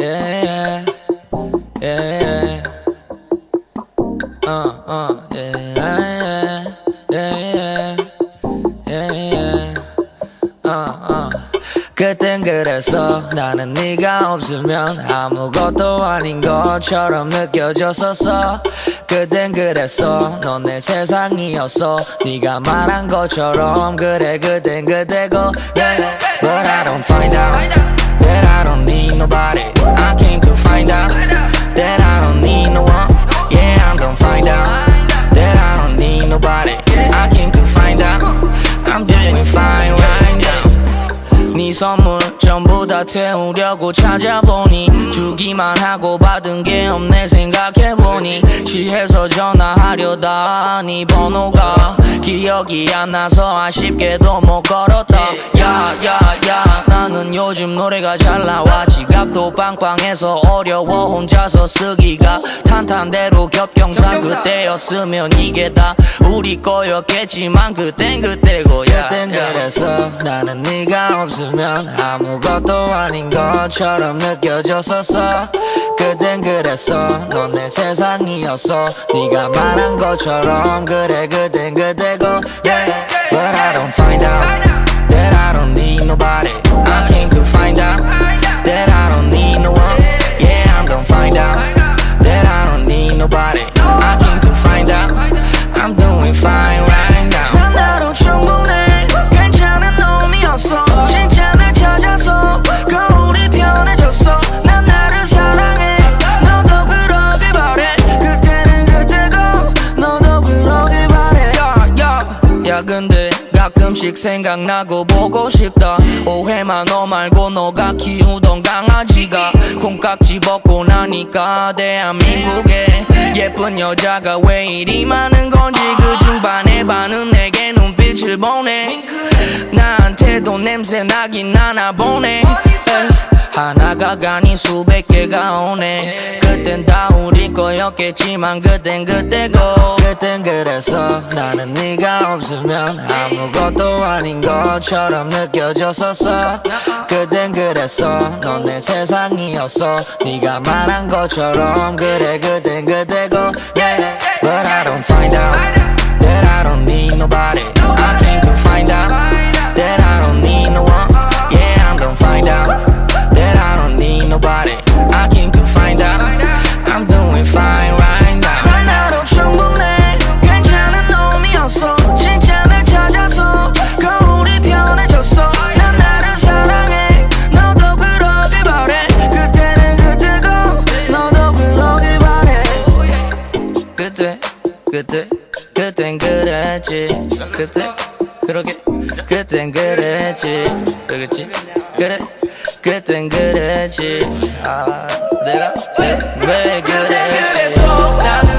yeah, yeah, yeah, yeah, 그땐 그랬어. 나는 네가 없으면 아무것도 아닌 것처럼 느껴졌었어. 그땐 그랬어. 넌 내 세상이었어. 네가 말한 것처럼. 그래 그땐 그때고, yeah. But I don't find out that I don't need nobody. I came to find out that I don't need no one. Yeah, I don't find out that I don't need nobody. I came to find out I'm doing fine right now. 네 선물 전부 다 태우려고 찾아보니 주기만 하고 받은 게 없네 생각해보니 취해서 전화하려다 네 번호가 기억이 안 나서 아쉽게도 못 걸었다. 야야야 나는 요즘 노래가 잘 나와. 지갑도 빵빵해서 어려워 혼자서 쓰기가. 탄탄대로 겹경사 그때였으면 이게 다 우리 거였겠지만 그땐 그때고. 그땐 그랬어. 나는 네가 없으면 아무것도 아닌 것처럼 느껴졌었어. 그땐 그랬어. 넌 내 세상이었어. 네가 말한 것처럼. 그래 그땐 그때고, yeah. But I don't find out that I don't need nobody. I came to find out that I don't need no one. Yeah, I don't find out that I don't need nobody. I came to find out I'm doing fine right now. 난 나로 충분해. 괜찮은 놈이었어. 진짜 날 찾아서 거울이 편해졌어. 난 나를 사랑해. 너도 그러길 바래. 그때는 그때고 너도 그러길 바래. 야 근데 가끔씩 생각나고 보고 싶다. 오해마 너 말고 너가 키우던 강아지가 콩깍지 벗고 나니까 대한민국에 예쁜 여자가 왜 이리 많은 건지. 그중 반의 반은 내게 눈빛을 보내. 나한테도 냄새 나긴 나나 보네. 하나가 가니 수백 개가 오네. 그땐 다 우리 거였겠지만 그땐 그때고. 그땐 그랬어. 나는 네가 없으면 아무것도 아닌 것처럼 느껴졌었어. 그땐 그랬어. 넌 내 세상이었어. 네가 말한 것처럼. 그래 그땐 그때고, yeah. But I don't find out that I don't need nobody. I came to find out that I don't need no one. Yeah, I don't find out that I don't need nobody. I came to find out I'm doing fine right now. 난 나로 충분해. 괜찮은 놈이었어. 진짜 날 찾아서 거울이 편해졌어. 난 나를 사랑해. 너도 그러길 바래. 그때는 그때고 너도 그러길 바래. 그땐 그랬지. 그러게 그땐 그랬지. 그렇지 그래 그땐 그랬지. 내가 왜 그랬지. 나는